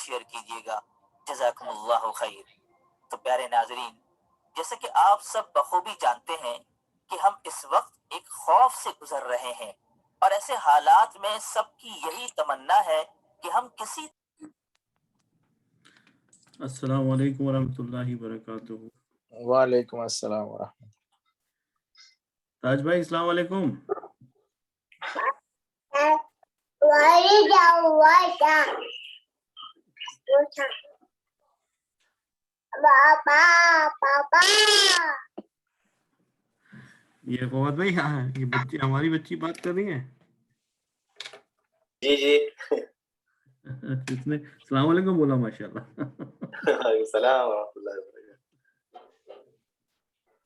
Share कीजिएगा। जज़ाकुमुल्लाहु खैर। तो प्यारे नाजरीन, जैसे कि आप सब बखूबी जानते हैं कि हम इस वक्त एक खौफ से गुजर रहे हैं और ऐसे हालात में सबकी यही तमन्ना है कि हम किसी। अस्सलाम वालेकुम वरहमतुल्लाहि वबरकातुहू। वालेकुम अस्सलाम वरहमतुल्लाह। ताज भाई अस्सलाम वालेकुम। ये फवाद भाई, हाँ ये बच्ची, हमारी बच्ची बात कर रही है। जी जी। इसने अस्सलाम वालेकुम बोला, माशाल्लाह। सलाम वरहमतुल्लाहि वबरकातुहू।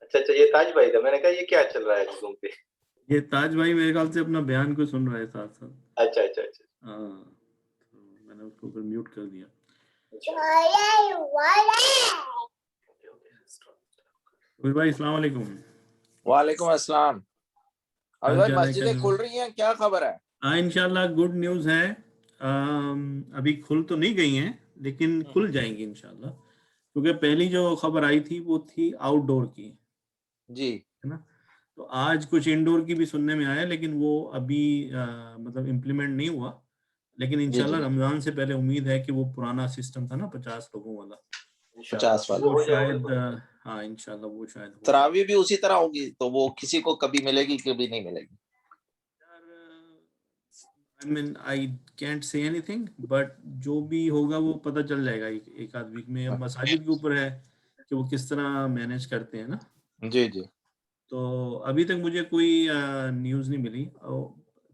अच्छा, ये ताज भाई था। मैंने कहा ये क्या चल रहा है जूम पे। ये ताज भाई मेरे ख्याल से अपना बयान को सुन रहा है साथ साथ। अच्छा अच्छा अच्छा। हाँ, तो मैंने उसको फिर म्यूट कर दिया। भाई अस्सलाम वालेकुम। वालेकुम अस्सलाम। अभी भाई मस्जिदें खुल रही हैं, क्या खबर है? हाँ इंशाल्लाह गुड न्यूज़ है। अभी खुल तो नहीं गई हैं लेकिन खुल जाएंगी इंशाल्लाह, क्योंकि पहली जो खबर आई थी वो थी आउटडोर की जी, है ना। तो आज कुछ इंडोर की भी सुनने में आया, लेकिन वो अभी मतलब इम्प्लीमेंट नहीं हुआ। लेकिन इंशाल्लाह रमजान से पहले उम्मीद है कि वो पुराना सिस्टम था ना 50 लोगों वाला, 50 वाला, वो शायद हाँ इंशाल्लाह वो शायद तरावी भी उसी तरह होगी, तो वो किसी को कभी मिलेगी कभी नहीं मिलेगी। I mean, I can't say anything, but जो भी होगा वो पता चल जाएगा एक आध वीक में। अब मसाजिद के ऊपर है कि वो किस तरह मैनेज करते हैं ना। जी जी। तो अभी तक मुझे कोई न्यूज़ नहीं मिली।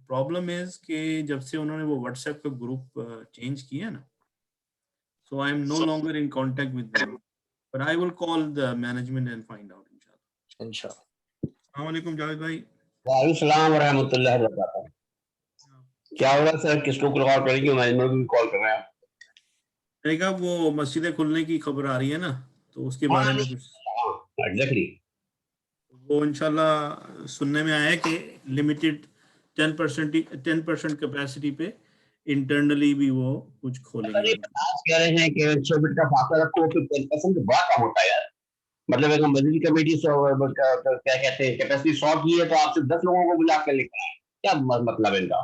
प्रॉब्लम इज कि जब से उन्होंने वो व्हाट्सएप का ग्रुप चेंज किया ना, so I am no longer in contact with them, but I will call the management and find out इंशाल्लाह। अस्सलाम वालेकुम जावेद भाई। वालेकुम सलाम व रहमतुल्लाहि व बरकातहू। क्या हो रहा है सर? किसको कॉल करेंगे? मैनेजमेंट को कॉल कर रहे हैं। देखा वो मस्जिदें खुलने की खबर आ रही है ना, तो उसके बारे में कुछ एग्जैक्टली वो इंशाल्लाह सुनने में आया है कि लिमिटेड 10% कैपेसिटी पे इंटरनली भी वो कुछ खोलेंगे। कह रहे हैं कि 100 फीट का फासला रखो, फिर 10% बड़ा कम होता है यार। मतलब अगर मस्जिद कमेटी क्या कहते हैं कैपेसिटी 100 की है तो आप सिर्फ 10 लोगों को बुला कर लेकर आए, क्या मतलब है इनका?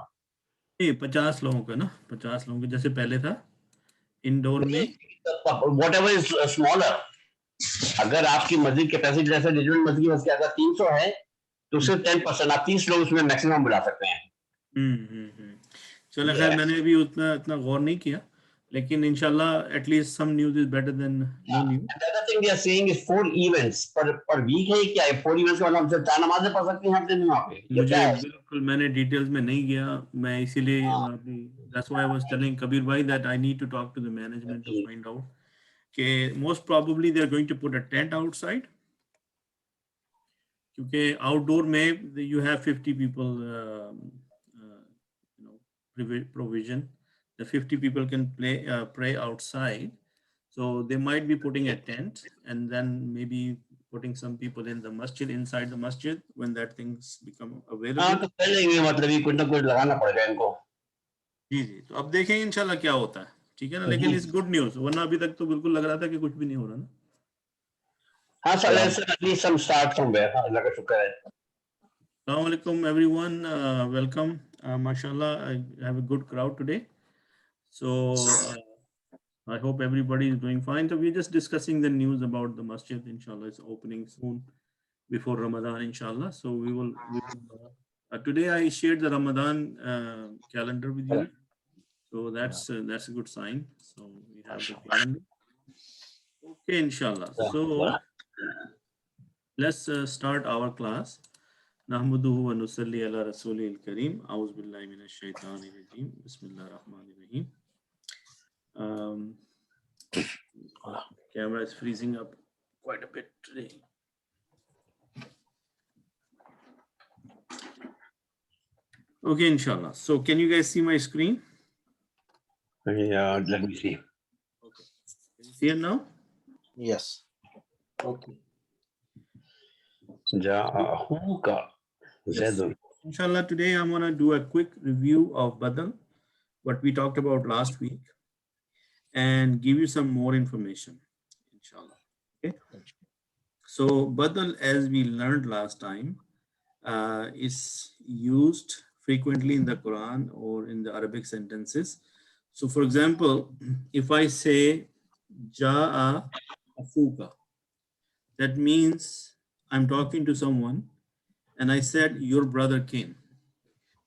50 लोगों का ना, 50 लोगों के जैसे पहले था इंडोर में। व्हाटएवर इज स्मॉलर, अगर आपकी मस्जिद कैपेसिटी जैसे रिजनल मस्जिद अगर 300 है तो सिर्फ 10%, आप 30 लोग उसमें मैक्सिमम बुला सकते हैं। चलो खैर, मैंने भी इतना गौर नहीं किया, लेकिन इंशाल्लाह at least some news is better than no news. The other thing they are saying is 4 events per week है क्या? 4 events का मतलब हम सिर्फ 4 नमाजें पढ़ सकते हैं हफ्ते में वहाँ पे? मुझे बिल्कुल, मैंने डिटेल्स में नहीं गया, मैं इसीलिए that's why I was telling Kabir bhai that I need to talk to the management to find out कि most probably they are going to put a tent outside, क्योंकि आउटडोर में you have 50 people provision, the 50 people can pray outside, so they might be putting a tent and then maybe putting some people in the masjid, inside the masjid when that things become available। हाँ तो कर लेंगे, मतलब ये कुछ ना कुछ लगाना पड़ेगा इनको। जी जी, तो अब देखेंगे इंशाल्लाह क्या होता है, ठीक है ना। लेकिन इस गुड न्यूज़, वरना अभी तक तो बिल्कुल लग रहा था कि कुछ भी नहीं हो रहा ना। हाँ sir, at least some start somewhere। हाँ, अल्लाह का शुक्र है। Assalamu alaikum everyone, welcome। mashallah, I have a good crowd today, so I hope everybody is doing fine. So we're just discussing the news about the masjid. Inshallah, it's opening soon before Ramadan, inshallah. So we will today I shared the Ramadan calendar with you, so that's a good sign. So we have the calendar. Okay, inshallah. So let's start our class. नहमदुहु व नुसल्ली अला रसूलिल करीम, औज़ु बिल्लाहि मिनश शैतानिर रजीम, बिस्मिल्लाहिर रहमानिर रहीम। Camera is freezing up quite a bit today. Okay, inshallah. So can you guys see my screen? Yeah, let me see. Okay. Can you see it now? Yes. Okay. Jahuka. Yes. Inshallah, today I'm gonna do a quick review of Badal, what we talked about last week. and give you some more information, inshallah. Okay. So badal, as we learned last time, is used frequently in the Quran or in the Arabic sentences. So for example, if I say Ja'a Afuka, that means I'm talking to someone and I said your brother came.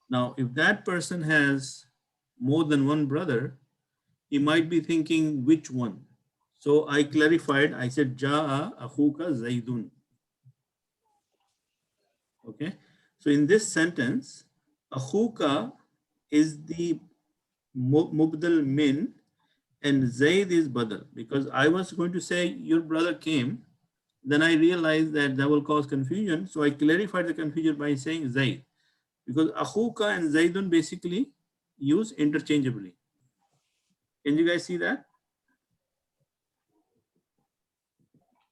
Now, if that person has more than one brother, he might be thinking which one. So I clarified, I said Ja'a Akhuka Zaidun. Okay. So in this sentence, Akhuka is the Mubdal min and Zaid is Badal, because I was going to say your brother came. Then I realized that will cause confusion. So I clarified the confusion by saying Zaid, because Akhuka and Zaidun basically use interchangeably. Can you guys see that?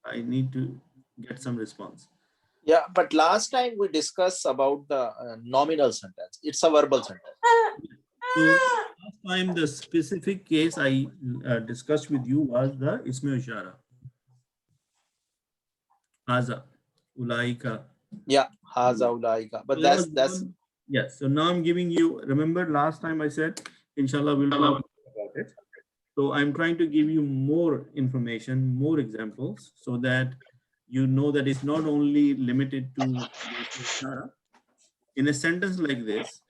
I need to get some response. Yeah, but last time we discussed about the nominal sentence. It's a verbal sentence. So last time the specific case I discussed with you was the Isme Ishara. Haza, Ulaika. Yeah, haza ulaika. But So that's yes. So now I'm giving you, remember last time I said, inshallah, we'll talk about it. So I'm trying to give you more information, more examples, so that you know that it's not only limited to Ishara. In a sentence like this.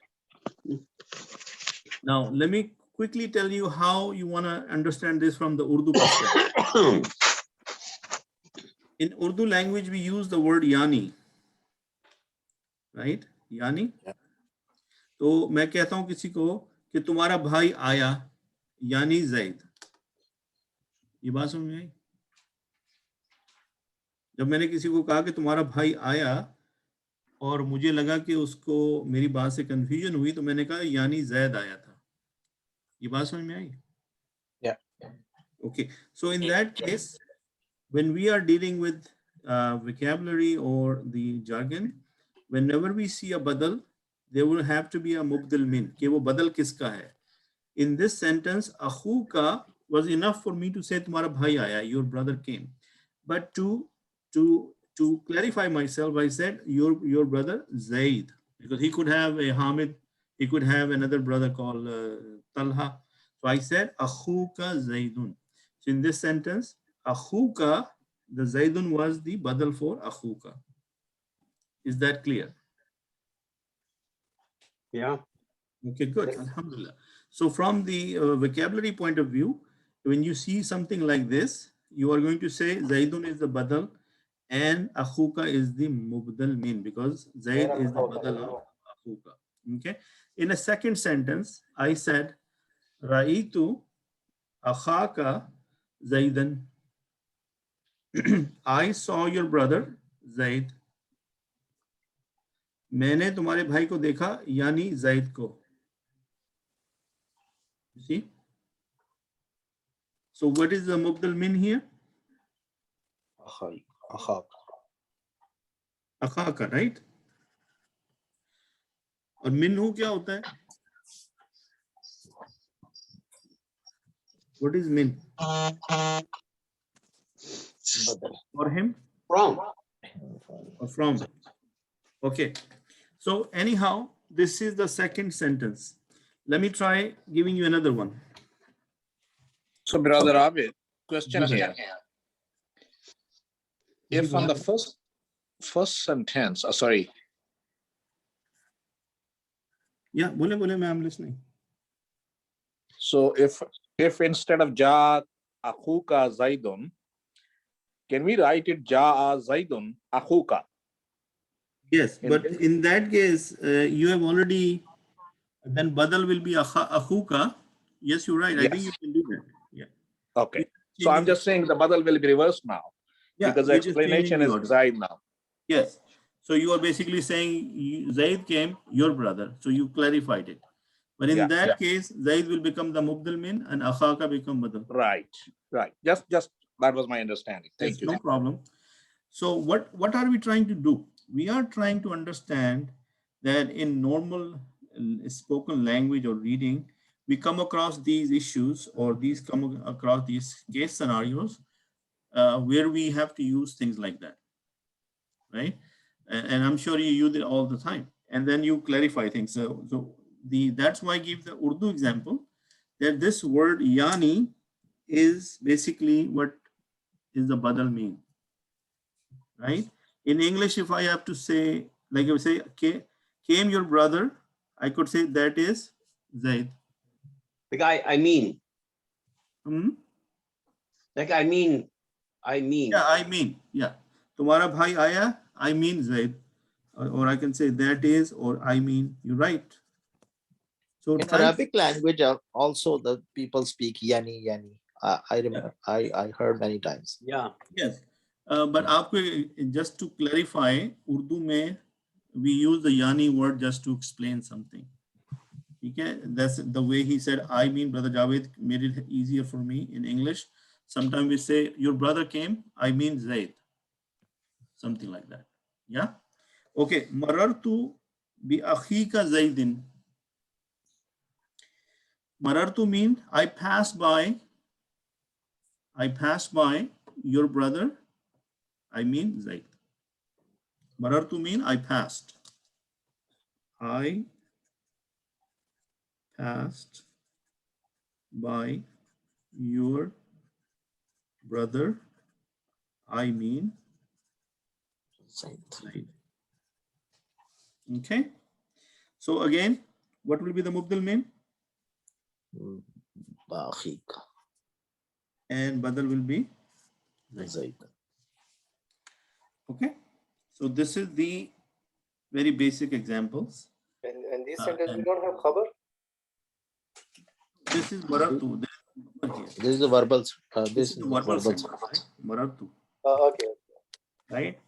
Now, let me quickly tell you how you want to understand this from the Urdu perspective. In Urdu language, we use the word yani, right? Yani. तो मैं कहता हूं किसी को कि तुम्हारा भाई आया, यानी जैद. ये बात समझ में आई? जब मैंने किसी को कहा कि तुम्हारा भाई आया और मुझे लगा कि उसको मेरी बात से कंफ्यूजन हुई, तो मैंने कहा यानी जैद आया था. ये बात समझ में आई? Yeah. Okay. So in that case, when we are dealing with vocabulary or the jargon, whenever we see a badal, there will have to be a mubdal min. कि वो badal किसका है? In this sentence, akhuka was enough for me to say तुम्हारा भाई आया, your brother came. But to clarify myself, I said your brother Zaid, because he could have a Hamid, he could have another brother called Talha. So I said akhuka Zaidun. So in this sentence, akhuka, the Zaidun was the badal for akhuka. Is that clear? Yeah. Okay, good. Alhamdulillah. So from the vocabulary point of view, when you see something like this, you are going to say Zaidun is the badal and akhuka is the mubdal min, because Zaid is the badal of akhuka. Okay. In a second sentence, I said Raitu akhaka Zaidan. I saw your brother Zaid. मैंने तुम्हारे भाई को देखा यानी Zaid को. You see? So what is the mubdal min here? Akhaka, right? और minhu क्या होता है? What is min? For him? From. Or from? Okay. So anyhow, this is the second sentence. Let me try giving you another one. So, Brother Abid, question here. If on the first sentence, sorry. Yeah, bole, I'm listening. So if instead of Ja Akhuka Zaidun, can we write it Ja Zaidun Akhuka? Yes, but in that case, you have already, then badal will be akhuka. Yes, you're right. Yes. I think you can do that. Yeah. Okay. So I'm just saying the badal will be reversed now. Yeah, because the you're just explanation changing is the order. Zaid now. Yes. So you are basically saying Zaid came, your brother. So you clarified it. But in that case, Zaid will become the mubdal min and akhaka become badal. Right. Just that was my understanding. Thank you. No problem. So what are we trying to do? We are trying to understand that in normal spoken language or reading, we come across these issues or these come across these case scenarios where we have to use things like that, right? And I'm sure you use it all the time. And then you clarify things. So that's why I give the Urdu example, that this word yani is basically what is the badal mean, right? In English, if I have to say, like I would say, came your brother, I could say that is Zaid. The guy, I mean, Hmm? like, I mean. Yeah, I mean, yeah. Tumhara bhai aaya, I mean Zaid. Or I can say that is, or I mean, you're right. So In try- Arabic language, also the people speak yani, yani. I remember, I heard many times. Yeah. Yes, but aapko, just to clarify, Urdu mein we use the yani word just to explain something. Okay, that's the way he said. I mean, Brother Javed made it easier for me in English. Sometimes we say your brother came. I mean Zaid. Something like that. Yeah. Okay. Marartu bi akhika Zaidin. Marartu mean I passed by. I passed by your brother. I mean Zaid. Marartu mean I passed. I passed by your brother. I mean Zaid. Okay. So again, what will be the mubdal mean? Akhika And badal will be Zaid. okay. So this is the very basic examples. And these Uh, sentences and- don't have khabar. This is marartu. This is the verbal. This is the verbal sentence, right? Marartu, Okay. right?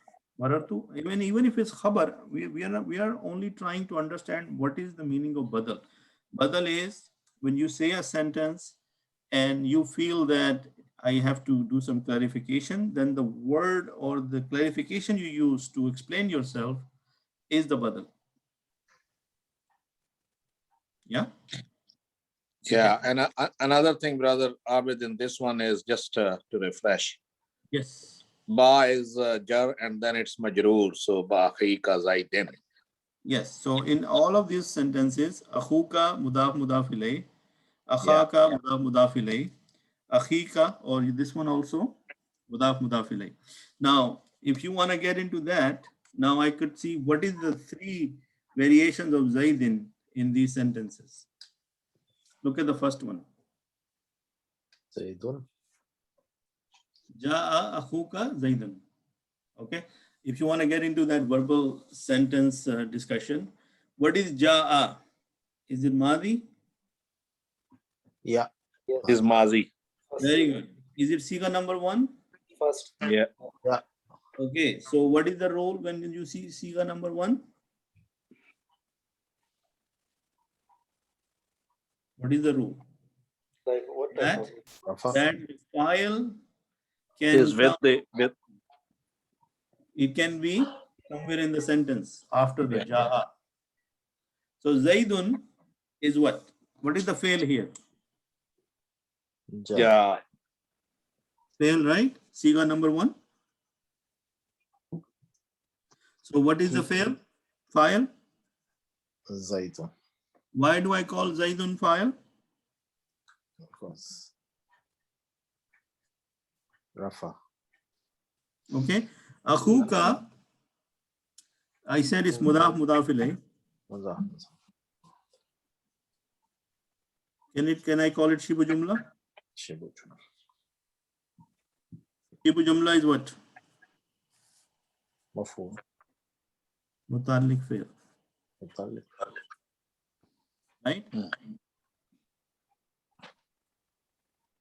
Marartu. Even if it's khabar, we are only trying to understand what is the meaning of badal. Badal is when you say a sentence and you feel that I have to do some clarification, then the word or the clarification you use to explain yourself is the badal. Yeah. Yeah, and another thing, Brother Abid, in this one is just to refresh. Yes. Ba is jar and then it's majroor. So ba akhika zaidin. Yes. So in all of these sentences, akhuka mudaf mudaf ilay, akhaka mudaf mudaf ilay, akhika, or this one also mudaf mudaf ilay. Now, if you want to get into that, now I could see what is the three variations of Zaidin in these sentences. Look at the first one. Zaidun. Ja'a akhuka Zaidan. Okay. If you want to get into that verbal sentence discussion, what is Ja'a? Is it Madi? Yeah. Yes. Is mazi. Very good. Is it Siga number one? First. Yeah. Okay. So what is the role when you see Siga number one? What is the rule? Like what type of? Rafa. That file can Is with the with it can be somewhere in the sentence after the Ja'a. So Zaidun is what? What is the fail here? Ja. yeah. Fail, right? Siga number one. So what is the fail? File. Zaidun. Why do I call Zaidun file? Of course. Rafa. Okay. Akhuka, I said it's mudaf mudaf ilay. Muzah. Can I call it Shibu Jumla? Shibu. Shibu Jumla is what? Mafhum. Mutalik fail, Mutalik. right?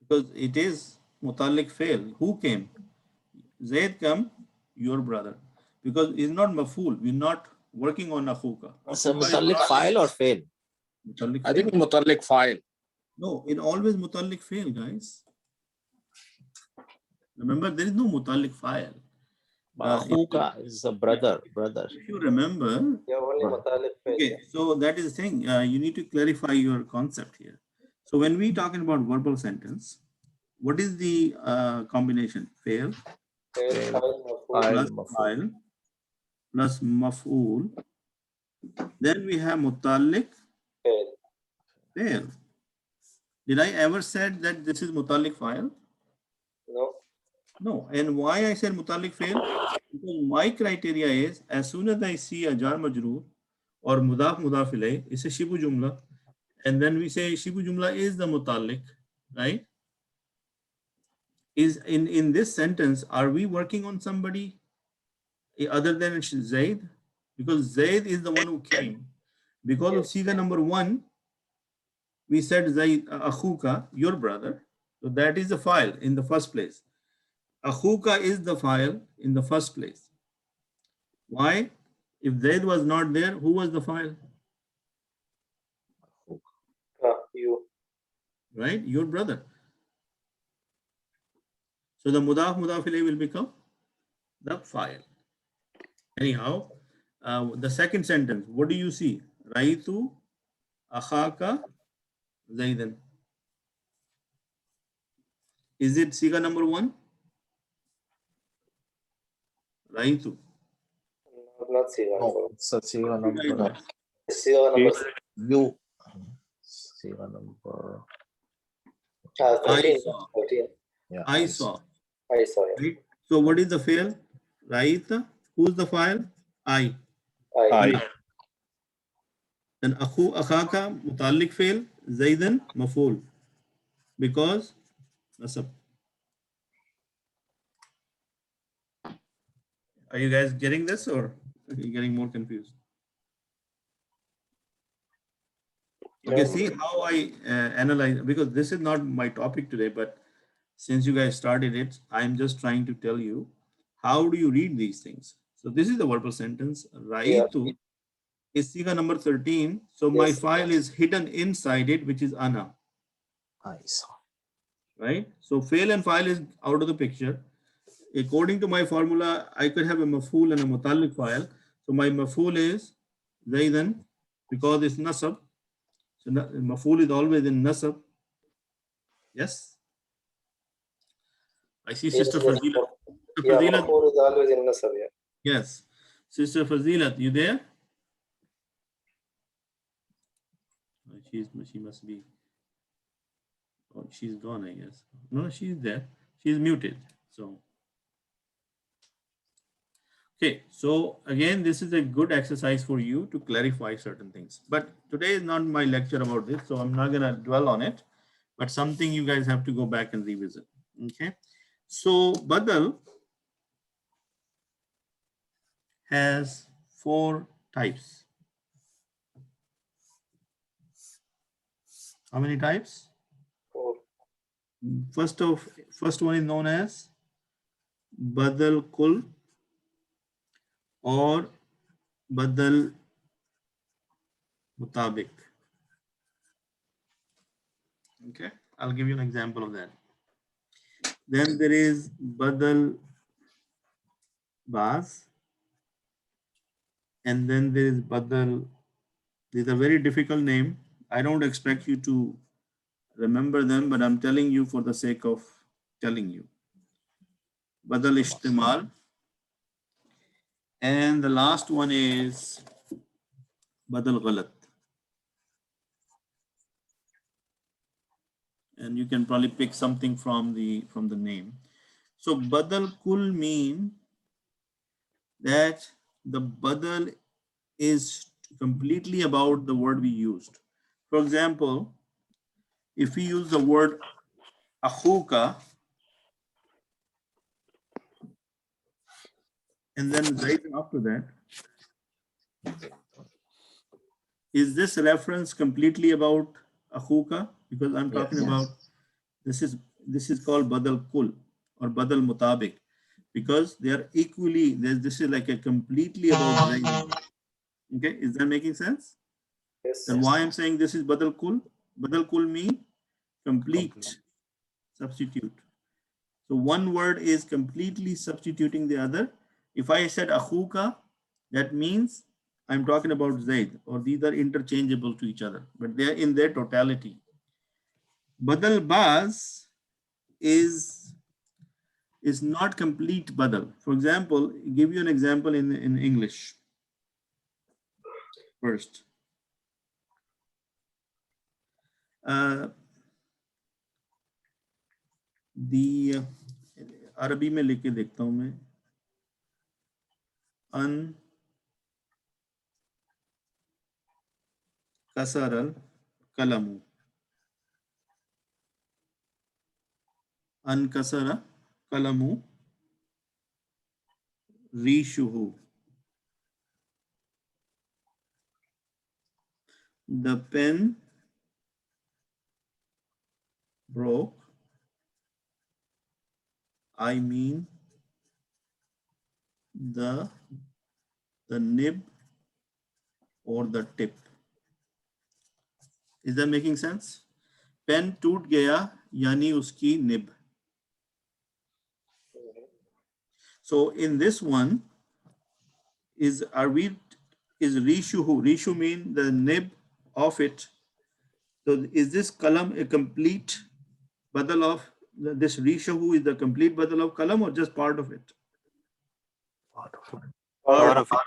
Because it is Mutalik fail. Who came? Zaid come, your brother. Because it's not maful. We're not working on akhuka. So Mutalik file or fail? Mutalik I think fail. mutalik file. No, it always Mutalik fail, guys. Remember, there is no Mutalik file. Akhuka is a brother. If you remember, Yeah, only Right. Matalik fail. okay, so that is the thing. You need to clarify your concept here. So when we talking about verbal sentence, what is the combination? Fail Fail, file, maf'ul, plus Maf'ul. file plus maf'ul. Then we have mutalliq, fail. fail. Did I ever said that this is mutalliq file? No. No. And why I said mutalliq fail? Because my criteria is as soon as I see a jar majroor or mudaf mudaf ilayh, it's a shibu jumla. And then we say shibu jumla is the mutalliq, right? Is in this sentence, are we working on somebody other than Zaid? Because Zaid is the one who came. Because of Siga number 1, we said Zaid, Akhuka, your brother. So that is the file in the first place. Akhuka is the file in the first place. Why? If Zaid was not there, who was the file? You. Right? Your brother. So the mudaf mudaf ilayh will become the file. Anyhow, the second sentence, what do you see? Raitu akhaka Zaidan. Is it Siga number 1? Raitu. Not Siga No, number. it's a Siga What did I number. do? Siga number. You. Siga number. 13. I saw. 13. Yeah. I saw. I saw it. Right? So what is the fail? Raita. Who's the file? I. I. Then akhu akhaka mutalliq fail. Zaidan maful. Because nasab. Are you guys getting this or are you getting more confused? Okay, Yeah. see how I analyze, because this is not my topic today, but since you guys started it, I'm just trying to tell you how do you read these things. So this is the verbal sentence. Raitu is Siga number 13. So my Yes. file is hidden inside it, which is ana, I saw. right? So fail and file is out of the picture. According to my formula, I could have a maful and a mutalliq file. So my maful is Zaidan because it's nasab. So maful is always in nasab. Yes. I see Sister Yes, Fazila. Sister yeah, Fazila. maf'ul is always in nasab. Yeah. Yes. Sister Fazila, you there? She must be. Oh, she's gone, I guess. No, she's there. She's muted. So. Okay, so again, this is a good exercise for you to clarify certain things. But today is not my lecture about this, so I'm not going to dwell on it. But something you guys have to go back and revisit. Okay, so Badal has 4 types. How many types? 4. First one is known as Badal Kul or Badal Mutabik. Okay, I'll give you an example of that. Then there is Badal Baz, and then there is Badal. These are very difficult name. I don't expect you to remember them, but I'm telling you for the sake of telling you. Badal Ishtimal. And the last one is Badal Ghalat. And you can probably pick something from the name. So Badal Kul mean that the Badal is completely about the word we used. For example, if we use the word Akhuka and then right after that, is this reference completely about Akhuka? Because I'm talking about this is called Badal Kul or Badal Mutabik because they are equally, this is like a completely about Zaid. Okay, is that making sense? Yes. Then why I'm saying this is Badal Kul? Badal Kul mean complete substitute. So one word is completely substituting the other. If I said Akhuka, that means I'm talking about Zaid, or these are interchangeable to each other, but they are in their totality. badal baz is not complete badal. For example, give you an example in English first. The अरबी में लिख के देखता हूं मैं. अन कसरल कलमु. अन कसरा कलमु रीशुहु. The pen broke. I mean the nib or the tip. Is that making sense? Pen टूट गया यानी उसकी nib. So in this one is rishuhu. Rishu mean the nib of it. So is this kalam a complete badal of this rishuhu is the complete badal of kalam or just part of it? Part of it.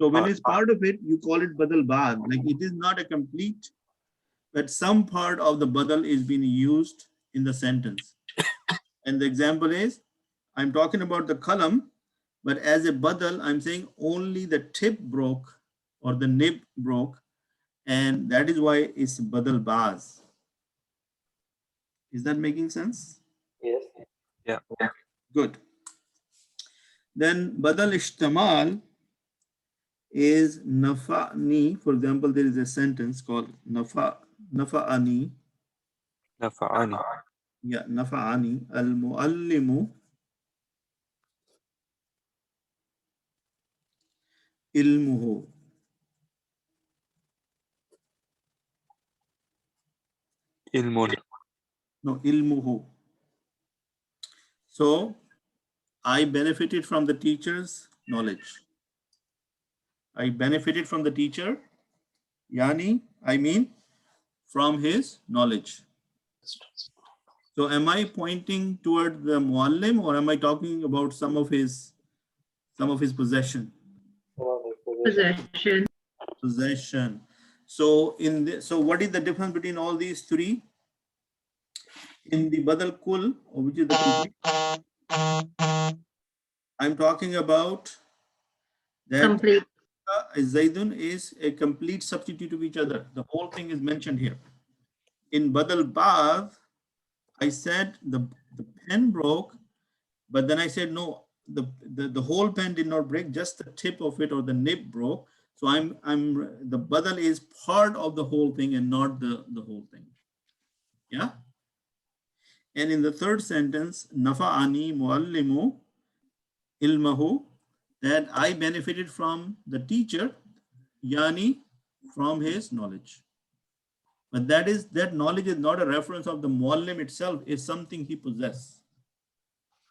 So when it's part of it, you call it badal bad. Like it is not a complete, but some part of the badal is being used in the sentence. And the example is, I'm talking about the kalam, but as a badal, I'm saying only the tip broke or the nib broke. And that is why it's badal baz. Is that making sense? Yes. Yeah. Good. Then badal ishtamal is nafa'ni. For example, there is a sentence called nafa'ani. Nafa'ani. Yeah, nafa'ani. Al-muallimu ilmuhu. Ilmun. No, ilmuhu. So I benefited from the teacher's knowledge. I benefited from the teacher. Yani, I mean from his knowledge. So am I pointing toward the muallim or am I talking about some of his possession? Possession. So so what is the difference between all these three? In the badal kul, which is the complete, I'm talking about that Complete. Zaidun is a complete substitute of each other. The whole thing is mentioned here. In badal ba'd, I said the pen broke, but then I said no, the whole pen did not break, just the tip of it or the nib broke. So the badal is part of the whole thing and not the whole thing. Yeah. And in the third sentence, nafa'ani muallimu ilmahu, that I benefited from the teacher, yani from his knowledge. But that knowledge is not a reference of the muallim itself, it's something he possessed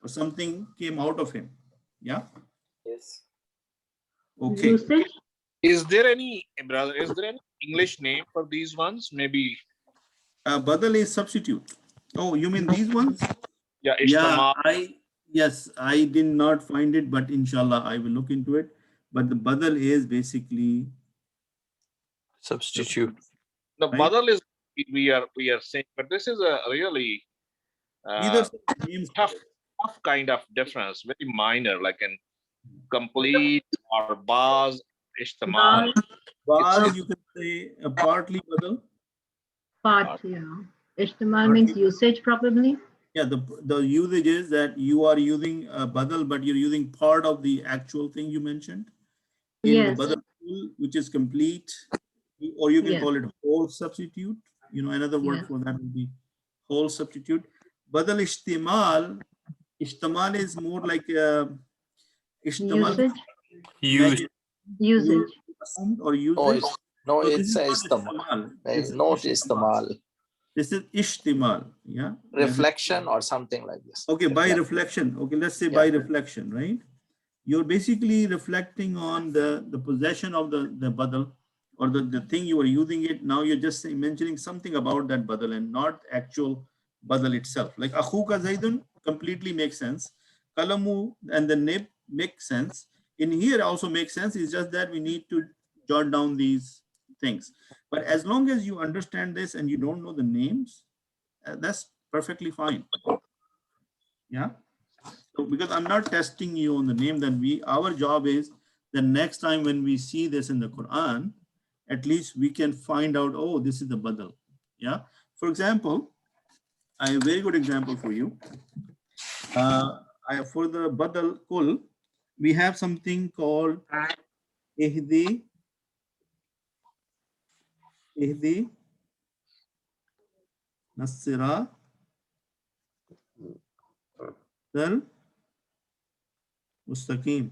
or something came out of him. Yeah. Yes. Okay. Usage. Is there any English name for these ones? Maybe. Badal is substitute. Oh, you mean these ones? Yeah. Yeah, Ishtamal. yes, I did not find it, but inshallah, I will look into it. But the badal is basically Substitute. The right? badal is we are saying, but this is a really Either names. tough kind of difference, very minor, like in complete or baz, ishtamal. Baz, you can say partly badal. Part, yeah. Ishtimal means usage probably. Yeah, the usage is that you are using badal, but you're using part of the actual thing you mentioned. In Yes. the badal, which is complete, or you can Yes. call it whole substitute. You know, another word Yes. for that would be whole substitute. Badal ishtimal is more like ishtimal. Usage. Use. Usage. Assumed or usage. No, So this it's is not istimal. istimal. This is Not ishtimal. istimal. This is ishtimal. Yeah. Reflection or something like this. Okay, by Yeah. reflection. Okay, let's say Yeah. by reflection, right? You're basically reflecting on the possession of the badal or the thing you are using it, now you're just mentioning something about that badal and not actual badal itself. Like akhuka zaidun completely makes sense. Kalamu and the nib makes sense. In here also makes sense. It's just that we need to jot down these things. But as long as you understand this and you don't know the names, that's perfectly fine. Yeah. So because I'm not testing you on the name, then our job is the next time when we see this in the Quran, at least we can find out, oh, this is the badal. Yeah. For example, I have a very good example for you. For the badal kul, we have something called ihdi nasira dal mustaqim.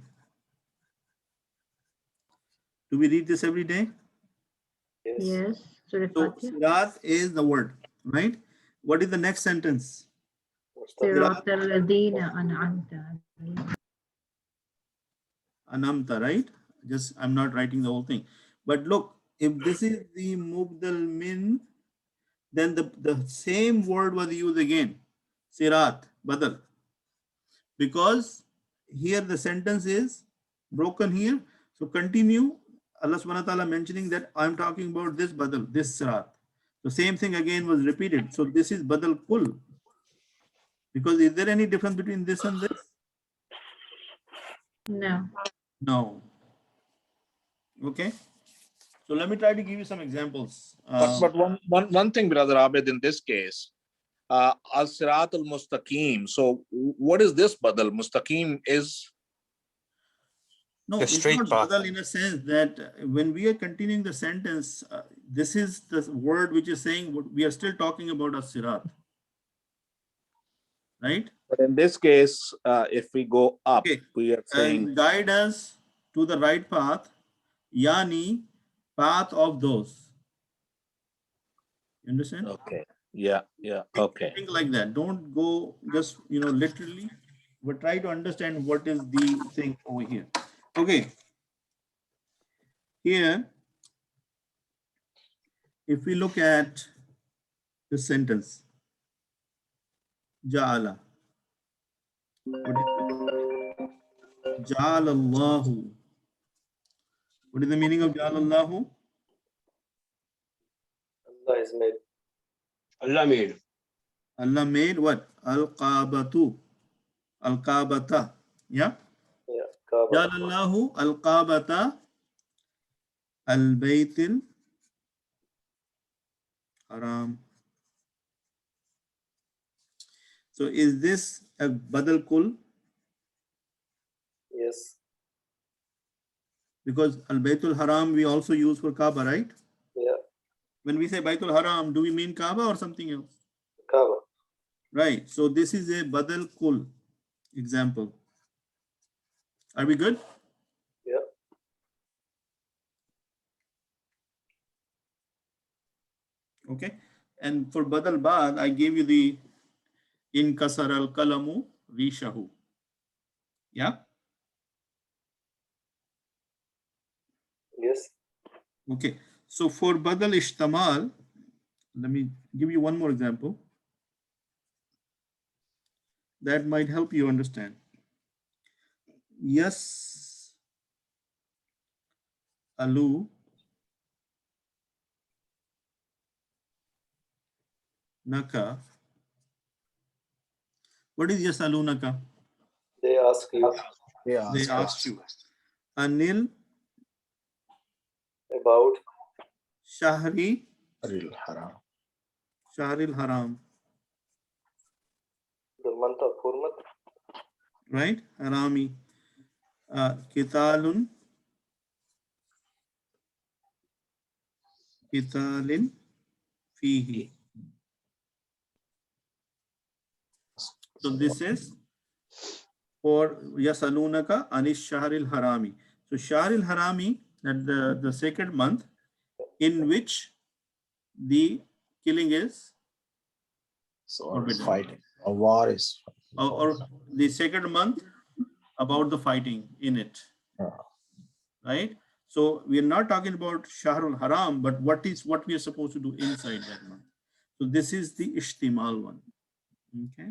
Do we read this every day? Yes. Surah So Fatiha. sirat is the word, right? What is the next sentence? صراط الذين أنعمت عليهم. Anamta, right? Just I'm not writing the whole thing. But look, if this is the mubdal min, then the same word was used again. Sirat, badal. Because here the sentence is broken here. So continue. Allah subhanahu wa ta'ala mentioning that I'm talking about this badal, this sirat. The same thing again was repeated. So this is badal kul. Because is there any difference between this and this? No. No. Okay. So let me try to give you some examples. But one thing, Brother Abed, in this case, al-sirat al-mustaqim. So what is this badal? Mustaqim is No, The it's straight not path. badal in a sense that when we are continuing the sentence, this is the word which is saying what we are still talking about as-sirat. Right? but in this case, if we go up, Okay. we are saying And guide us to the right path, yani path of those. You understand? okay. Yeah, okay. Think like that. Don't go just, literally, but try to understand what is the thing over here. Okay. Here, if we look at the sentence, Ja'ala. Ja'alallahu. What is the meaning of Ja'alallahu? Allah is made. Allah made. Allah made what? Al-Qabatu. Al-Qabata. Yeah? Yeah. Kaaba. Ja'alallahu al-Qabata al-Baytil Haram. So is this a badal kul? Yes. Because al-Baytul Haram we also use for Kaaba, right? Yeah. When we say Baytul Haram, do we mean Kaaba or something else? Kaaba. Right. So this is a badal kul example. Are we good? Yeah. Okay. And for badal bad, I gave you the in kasar al kalamu rishahu. Yeah. Yes. Okay. So for badal ishtamal, let me give you one more example that might help you understand. Yes, alu naka. What is yasalunaka? They ask you They asked you. Anil about Shahri Haram. Shahril Haram. the month of Hurmat. Right? Harami. Kitalun. Kitalin fihi. So this is for Yasalunaka Anish Shahril Harami. So Shahril Harami, that the sacred month in which the killing is forbidden. Fighting. A war is. Or the sacred month about the fighting in it. Right? So we are not talking about Shahrul Haram, but what we are supposed to do inside that month. So this is the ishtimal one. Okay.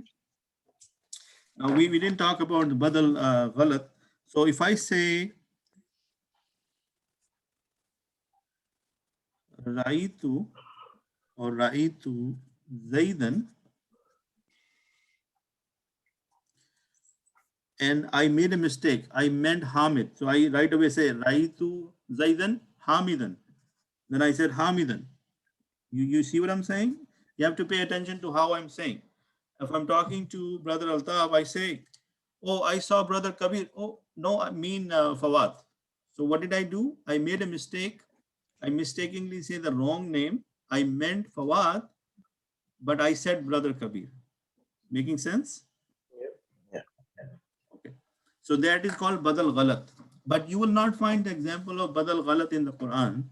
Now we didn't talk about the badal ghalat. So if I say Raitu or Raitu Zaidan, and I made a mistake. I meant Hamid. So I right away say Raitu Zaidan Hamidan. Then I said Hamidan. You see what I'm saying? You have to pay attention to how I'm saying. If I'm talking to Brother Altaf, I say, oh, I saw Brother Kabir. Oh, no, I mean Fawad. So what did I do? I made a mistake. I mistakenly say the wrong name. I meant Fawad, but I said Brother Kabir. Making sense? Yeah. Okay. So that is called Badal Ghalat. But you will not find the example of Badal Ghalat in the Quran.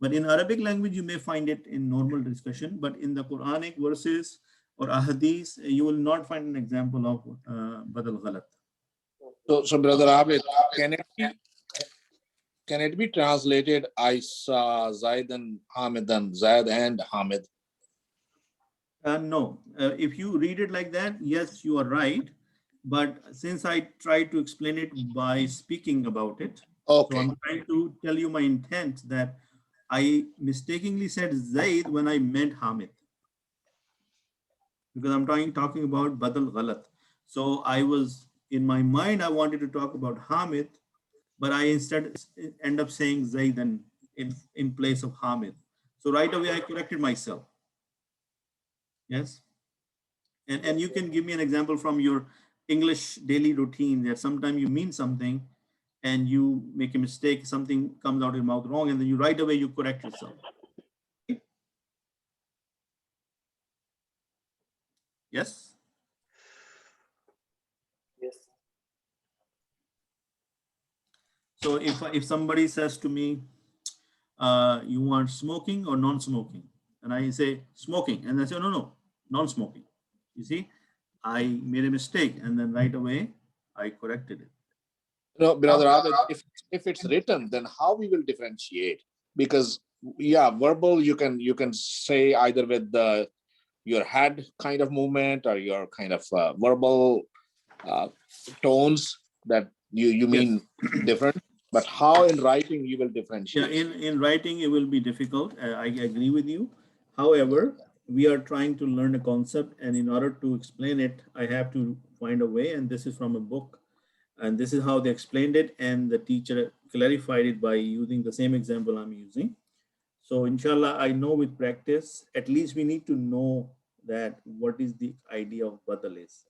But in Arabic language, you may find it in normal discussion. But in the Quranic verses or ahadith, you will not find an example of Badal Ghalat. So Brother Abid, can it be translated I saw Zaidan Hamidan, Zaid and Hamid? No, if you read it like that, yes, you are right. But since I tried to explain it by speaking about it, Okay. so I'm trying to tell you my intent that I mistakenly said Zaid when I meant Hamid. Because I'm talking about Badal Ghalat. So I was, in my mind, I wanted to talk about Hamid, but I instead end up saying Zaidan in place of Hamid. So right away I corrected myself. Yes. And you can give me an example from your English daily routine that sometimes you mean something and you make a mistake, something comes out of your mouth wrong, and then you right away you correct yourself. Yes? Yes. So if somebody says to me, you want smoking or non-smoking? And I say smoking, and they say, no, non-smoking. You see, I made a mistake, and then right away I corrected it. No, Brother Abid, if it's written, then how we will differentiate? Because yeah, verbal you can say either with your head kind of movement or your kind of verbal tones that you mean different. But how in writing you will differentiate? Yeah, in writing it will be difficult. I agree with you. However, we are trying to learn a concept, and in order to explain it, I have to find a way. And this is from a book, and this is how they explained it. And the teacher clarified it by using the same example I'm using. So inshallah, I know with practice, at least we need to know that what is the idea of badal is,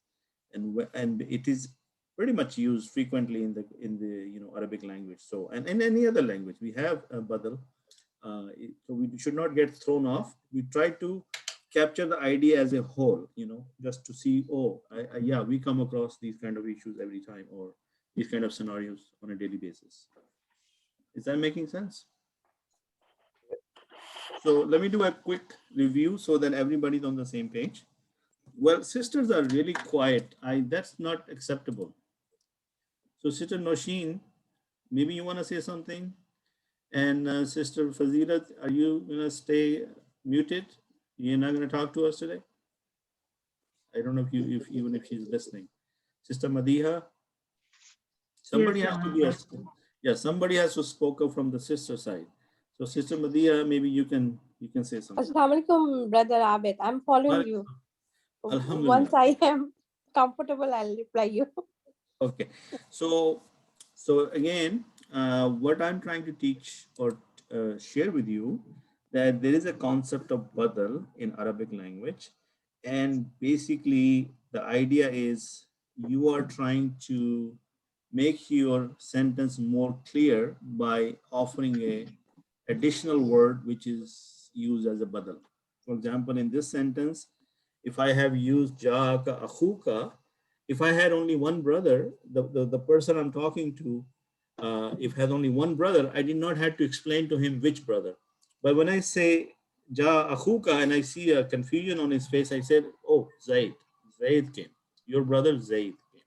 and it is pretty much used frequently in the Arabic language. So and in any other language we have a badal. So we should not get thrown off. We try to capture the idea as a whole, just to see, yeah, we come across these kind of issues every time, or these kind of scenarios on a daily basis. Is that making sense? So let me do a quick review so that everybody's on the same page. Well, sisters are really quiet. That's not acceptable. So Sister Nosheen, maybe you want to say something? And Sister Fazilat, are you going to stay muted? You're not going to talk to us today? I don't know even if she's listening. Sister Madiha, somebody has to be somebody has to speak up from the sister side. So Sister Madiha, maybe you can say something. Assalamu alaikum, Brother Abid. I'm following you. Once I am comfortable, I'll reply you. Okay. So again, what I'm trying to teach or share with you, that there is a concept of badal in Arabic language. And basically the idea is you are trying to make your sentence more clear by offering a additional word which is used as a badal. For example, in this sentence, if I have used ja'aka akhuka, if I had only one brother, the person I'm talking to, if has only one brother, I did not have to explain to him which brother. But when I say ja akhuka and I see a confusion on his face, I said, oh, Zaid came. Your brother Zaid came.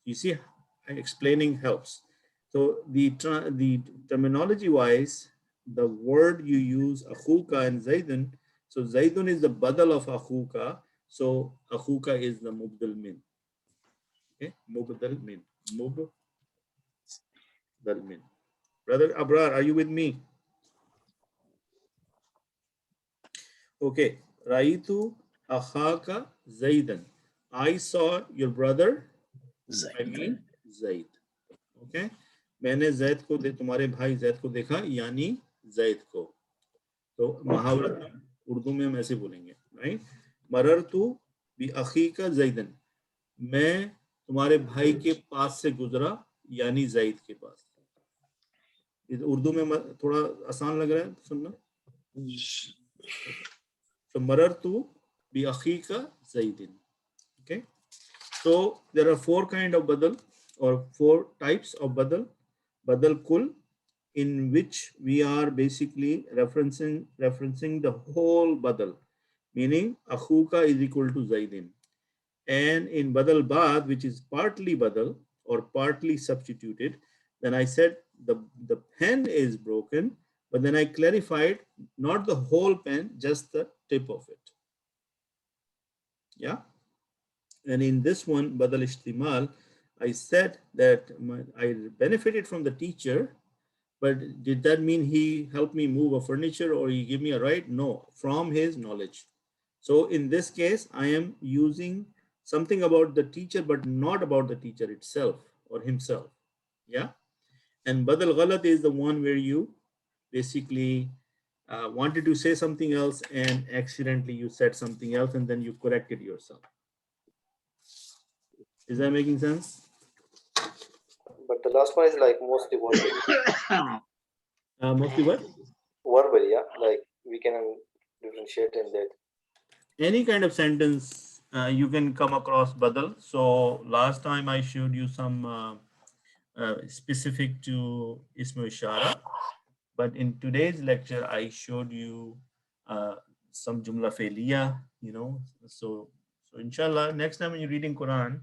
You see, explaining helps. So the terminology wise, the word you use akhuka and zaidun. So zaidun is the badal of akhuka. So akhuka is the mubdal min. Okay, mubdal min. Mubdal min. Brother Abrar, are you with me? Okay. Raitu akhaka zaidan. I saw your brother. I mean Zaid. Okay. मैंने जैद को तुम्हारे भाई जैद को देखा यानी जैद को. तो मुहावरतन उर्दू में हम ऐसे बोलेंगे, राइट? मररतु बि अखीका जैदन. मैं तुम्हारे भाई के पास से गुजरा यानी जैद के पास. उर्दू में थोड़ा आसान लग रहा है सुनना. So marartu bi akhika zaidin. Okay. So there are 4 kind of badal or 4 types of badal. Badal kul, in which we are basically referencing the whole badal, meaning akhuka is equal to zaidin. And in badal bad, which is partly badal or partly substituted, then I said the pen is broken, but then I clarified not the whole pen, just the tip of it. Yeah. And in this one, badal ishtimal, I said that I benefited from the teacher, but did that mean he helped me move a furniture or he gave me a ride? No, from his knowledge. So in this case, I am using something about the teacher, but not about the teacher itself or himself. Yeah. And badal ghalat is the one where you basically wanted to say something else and accidentally you said something else and then you corrected yourself. Is that making sense? But the last one is like mostly verbal. Mostly what? Verbal, yeah. Like we can differentiate in that. Any kind of sentence you can come across badal. So last time I showed you some specific to ismu ishara, but in today's lecture I showed you some jumla fe'liya, you know. So inshallah, next time when you're reading Quran,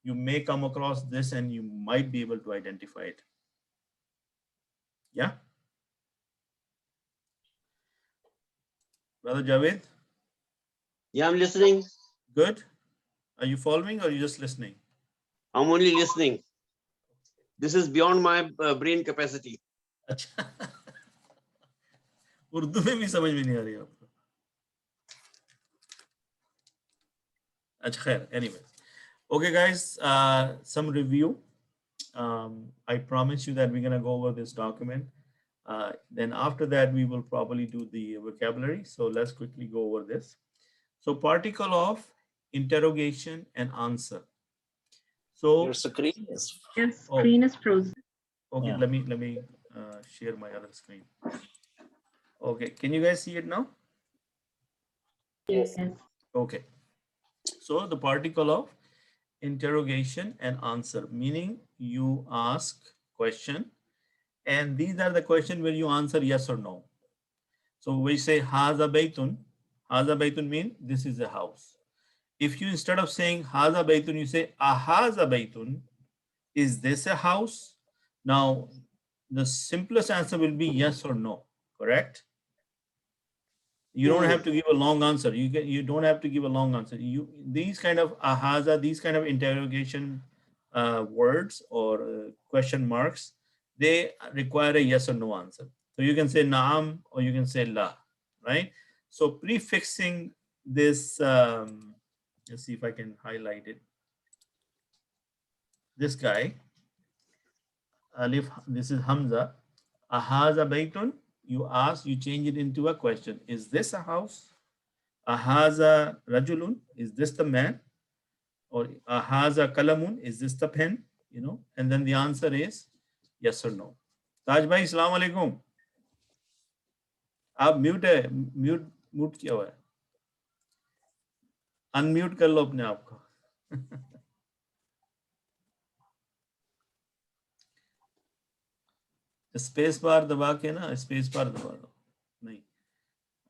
you may come across this and you might be able to identify it. Yeah. Brother Javed? Yeah, I'm listening. Good. Are you following or are you just listening? I'm only listening. This is beyond my brain capacity. अच्छा. उर्दू में भी समझ में नहीं आ रही आपको. अच्छा खैर, anyway. Okay guys, some review. I promise you that we're going to go over this document. Then after that, we will probably do the vocabulary. So let's quickly go over this. So particle of interrogation and answer. So Your screen is. Your screen is frozen. okay, Yeah. let me share my other screen. Okay, can you guys see it now? Yes. Okay. So the particle of interrogation and answer, meaning you ask question and these are the question where you answer yes or no. So we say haza baytun mean this is a house. If you instead of saying haza baytun, you say ahaza baytun, is this a house? Now the simplest answer will be yes or no, correct? You don't have to give a long answer. You don't have to give a long answer. These kind of ahaza, these kind of interrogation words or question marks, they require a yes or no answer. So you can say naam or you can say la, right? So prefixing this, let's see if I can highlight it. This guy, alif, this is Hamza. Ahaza baytun. You ask, you change it into a question. Is this a house? Ahaza rajulun, is this the man? Or ahaza kalamun, is this the pen? You know, and then the answer is yes or no. Taj bhai, assalamu alaikum. आप mute है, mute किया हुआ है. Unmute कर लो अपने आप को. Space bar दबा के ना, स्पेस बार दबा दो. नहीं,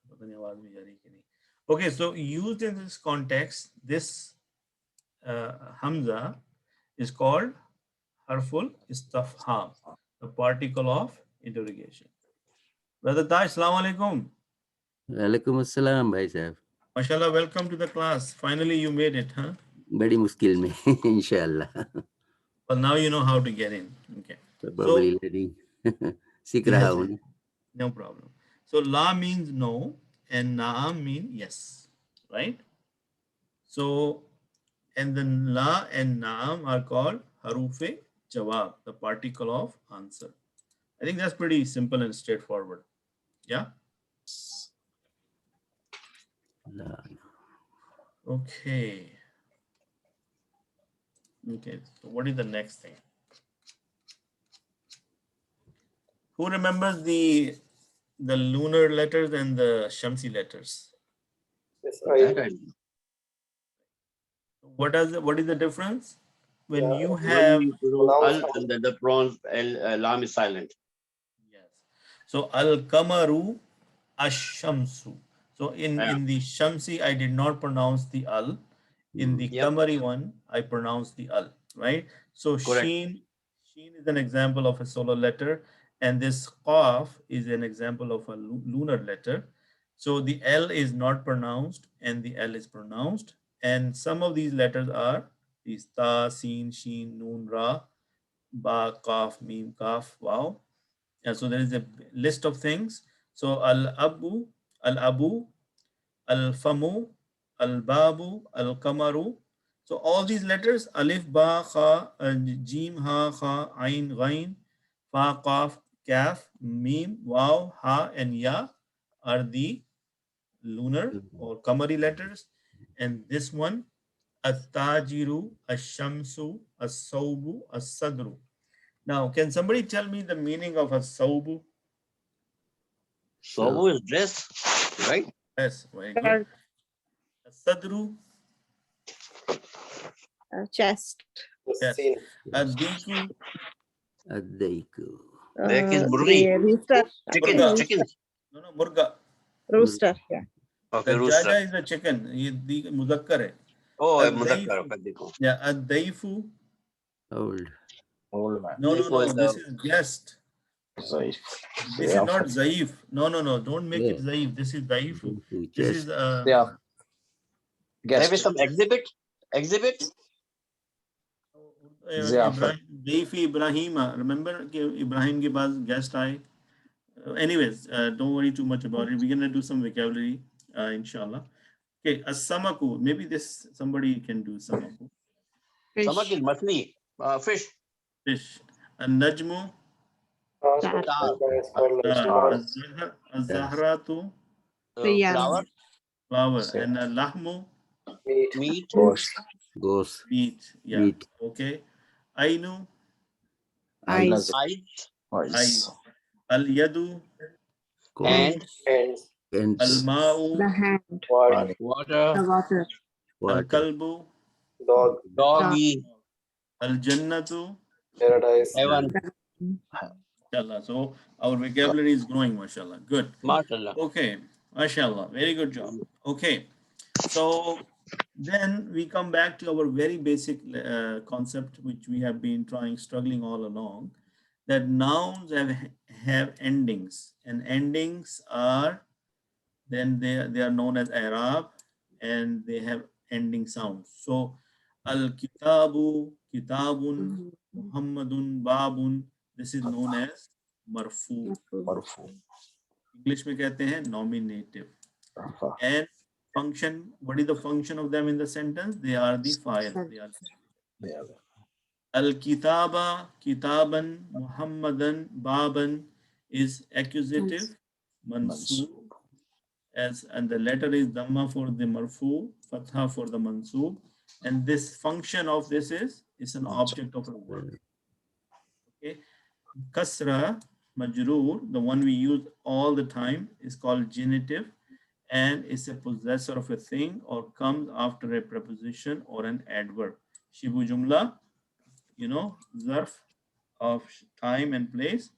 पता नहीं आवाज में जा रही कि नहीं. Okay, so used in this context, this Hamza is called harful istifham, the particle of interrogation. Brother Taj, Assalamu alaikum. वालेकुम अस्सलाम भाई साहब. Mashallah, welcome to the class. Finally, you made it, huh? बड़ी मुश्किल में इंशाल्लाह. Well, now you know how to get in. Okay. Probably learning. सीख रहा Yes, हूँ. no problem. So la means no and naam mean yes, right? So, and then la and naam are called harufe jawab, the particle of answer. I think that's pretty simple and straightforward. Yeah. Okay. Okay. So what is the next thing? Who remembers the lunar letters and the Shamsi letters? Yes, What is the difference? When you When have you pronounce al, and then the pronounce lam is silent. yes. So al-kamaru ash-shamsu. So in the Shamsi, I did not pronounce the al. In the Kamari one, I pronounced the al, right? So Correct. Sheen is an example of a solar letter, and this Qaf is an example of a lunar letter. So the L is not pronounced and the L is pronounced. And some of these letters are these Ta, Sin, Sheen, Noon, Ra, Ba, Kaf, Mim, Kaf, Wow. And so there is a list of things. So Al-Abu, Al-Famu, Al-Babu, Al-Kamaru. So all these letters, Alif, Ba, Kha, Jim, Ha, Kha, Ain, Ghain, Fa, Qaf, Kaf, Mim, Waw, Ha, and Ya are the lunar or Kamari letters. And this one, At-Tajiru, Ash-Shamsu, As-Sawbu, As-Sadru. Now, can somebody tell me the meaning of As-Sawbu? Sobu is dress, right? Yes, very good. As-Sadru, Chest. yes. Seen. Ad-Diku, Adaiku. That is murgi. Rooster. Chickens. no, Murga. Rooster. Yeah. Okay, Dajaja rooster. is a chicken. Ye muzakkar hai. Oh, Ad-Daifu. muzakkar. Okay, dekho. Yeah, Ad-Daifu. Old. Old man. No, Daifu is this the- is guest. Zaif. This is not Zaif. No, don't make it Yeah. Zaif. This is Daifu. This Yes. is Yeah. Maybe Guest. some exhibit. Daifi Ibrahima. Remember Ibrahim ke paas guest aaye? Anyways, don't worry too much about it. We're gonna do some vocabulary, inshallah. Okay, as-samaku. Maybe this somebody can do samaku. Samak is machli. Fish. Fish. An-najmu. Az-zahratu. Flower. Flower. And lahmu. Meat. Ghost. Meat. Yeah. Meat. Okay. Ainu. Eyes. Eyes. Al-yadu. And And Al-ma'u. The hand, water, water. the water. Water. Al-kalbu. dog, Doggy. Al-jannatu. paradise, Heaven. Inshallah. So our vocabulary is growing, mashallah. Good. Mashallah. Okay. Mashallah. Very good job. Okay. So then we come back to our very basic concept, which we have been struggling all along, that nouns have endings, and endings are, then they are known as i'rab, and they have ending sounds. So al-kitabu, kitabun, Muhammadun, babun, this is known as marfu. English में कहते हैं nominative. And function, what is the function of them in the sentence? They are the file. They are al-kitaba, kitaban, Muhammadan, baban is accusative, mansub, and the letter is dhamma for the marfu, fatha for the mansub, and this function of this is an object of a word. Okay, kasra, majroor, the one we use all the time, is called genitive, and is a possessor of a thing or comes after a preposition or an adverb. Shibu jumla, zarf of time and place,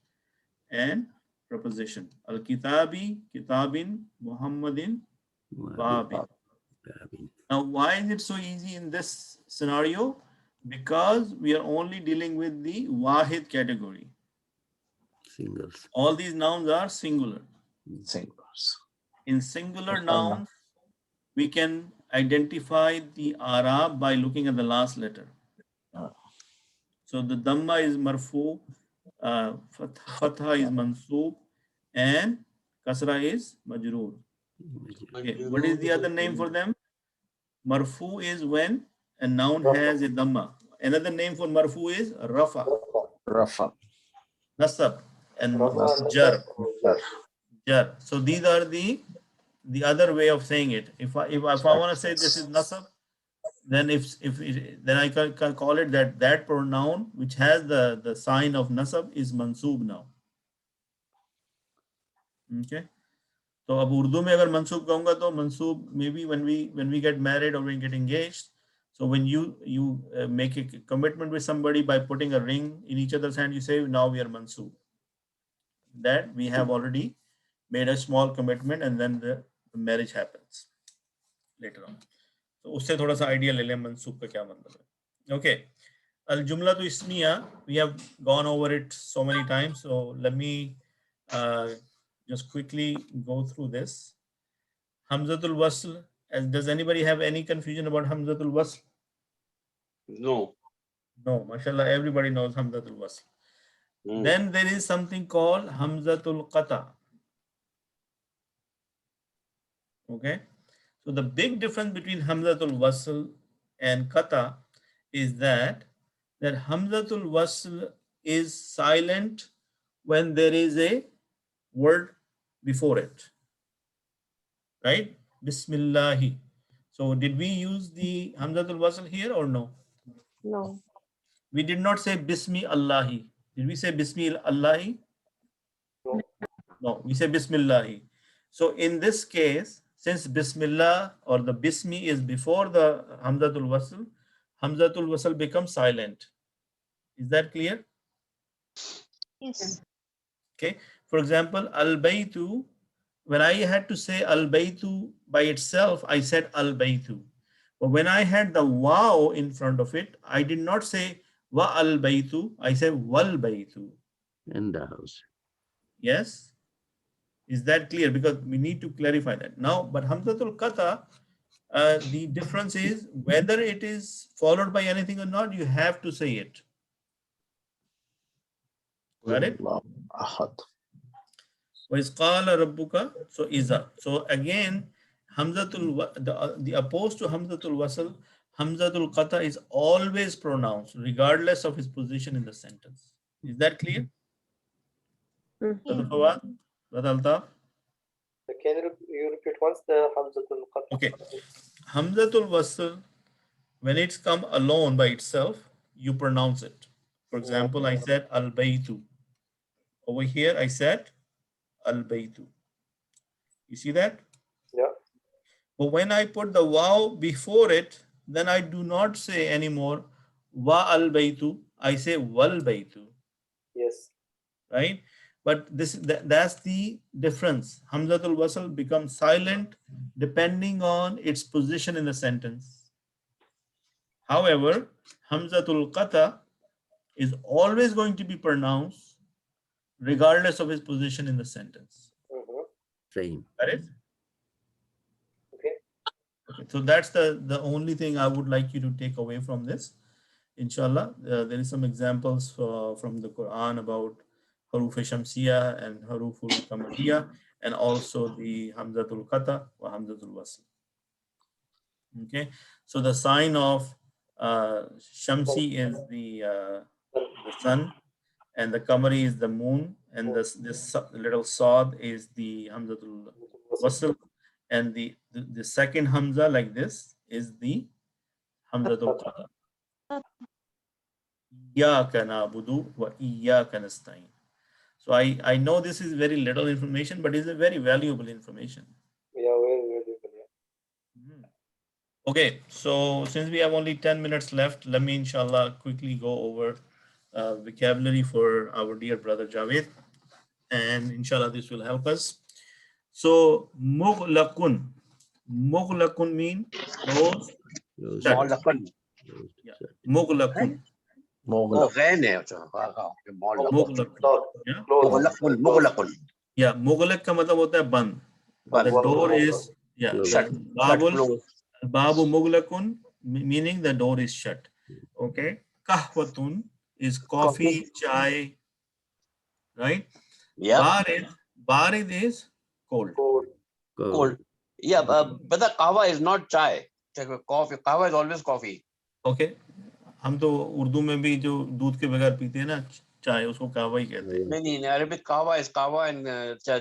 and preposition. Al-kitabi, kitabin, Muhammadin, babin. Now, why is it so easy in this scenario? Because we are only dealing with the wahid category. Singles. All these nouns are singular. Singles. In singular nouns, we can identify the Arab by looking at the last letter. So the Dhamma is marfu, Fatha is mansoob, and Kasra is majroor. Okay. What is the other name for them? Marfu is when a noun has a Dhamma. Another name for marfu is Rafa, Rafa. Nasab, and Jar. Jar. So these are the other way of saying it. If I want to say this is Nasab, then then I can call it that pronoun which has the sign of Nasab is Mansoob now. Okay. So अब उर्दू में अगर मंसूब कहूँगा तो मंसूब maybe when we get married or when we get engaged. So when you make a commitment with somebody by putting a ring in each other's hand, you say now we are mansoob. That we have already made a small commitment and then the marriage happens later on. तो उससे थोड़ा सा idea ले लें मंसूब का क्या मतलब है. Okay. Al jumla tu ismiya, we have gone over it so many times. So let me just quickly go through this. Hamzatul wasl. Does anybody have any confusion about Hamzatul wasl? No. No, mashallah, everybody knows Hamzatul wasl. Then there is something called Hamzatul qata. Okay. So the big difference between Hamzatul wasl and qata is that Hamzatul wasl is silent when there is a word before it. Right? Bismillahi. So did we use the Hamzatul wasl here or no? No. We did not say Bismi Allahi. Did we say Bismi Allahi? No, we say Bismillahi. So in this case, since Bismillah or the Bismi is before the Hamzatul wasl becomes silent. Is that clear? Yes. Okay. For example, Al-Baytu, when I had to say Al-Baytu by itself, I said Al-Baytu. But when I had the wow in front of it, I did not say Wa Al-Baytu, I said Wal-Baytu. In the house. Yes? Is that clear? Because we need to clarify that. Now, but Hamzatul qata, the difference is whether it is followed by anything or not, you have to say it. Got it? So iza. So again, the opposed to Hamzatul wasl, Hamzatul qata is always pronounced regardless of his position in the sentence. Is that clear? Can you repeat once the Hamzatul qata? Okay. Hamzatul wasl, when it's come alone by itself, you pronounce it. For example, I said Al-Baytu. Over here, I said Al-Baytu. You see that? Yeah. But when I put the wow before it, then I do not say anymore Wa Al-Baytu. I say Wal-Baytu. Yes. Right? But that's the difference. Hamzatul wasl becomes silent depending on its position in the sentence. However, Hamzatul qata is always going to be pronounced regardless of his position in the sentence. Same. Got it? Okay. Okay. So that's the only thing I would like you to take away from this. Inshallah, there is some examples from the Quran about Haruf Shamsiya and Haruful Kamariya, and also the Hamzatul qata or Hamzatul wasl. Okay, so the sign of Shamsi is the sun, and the Kamari is the moon, and this little Saad is the Hamzatul wasl, and the second Hamza like this is the Hamzatul qata. Iyyaka na'budu wa iyyaka nasta'in. So I know this is very little information, but it's a very valuable information. Yeah, very good. Okay, so since we have only 10 minutes left, let me inshallah quickly go over vocabulary for our dear brother Javed, and inshallah this will help us. So mughlaqun mean closed. Yeah. Mughlaqun. Oh, ghain hai. अच्छा, हाँ, हाँ, okay, mughlaq. Mughlaqun. Yeah. Mughlaqun, mughlaqun. Yeah. Mughlaq का मतलब होता है बंद. Band. The door is, yeah. Shut. The Shut, babul, close. babu mughlaqun, meaning the door is shut. Okay. Kahwatun is coffee, chai, right? Yeah. Barid is cold. Cold. Yeah, but the kahwa is not chai. Coffee. Kahwa is always coffee. Okay. हम तो उर्दू में भी जो दूध के बगैर पीते हैं ना चाय, उसको कहवा ही कहते हैं. No, in Arabic, kahwa is kahwa and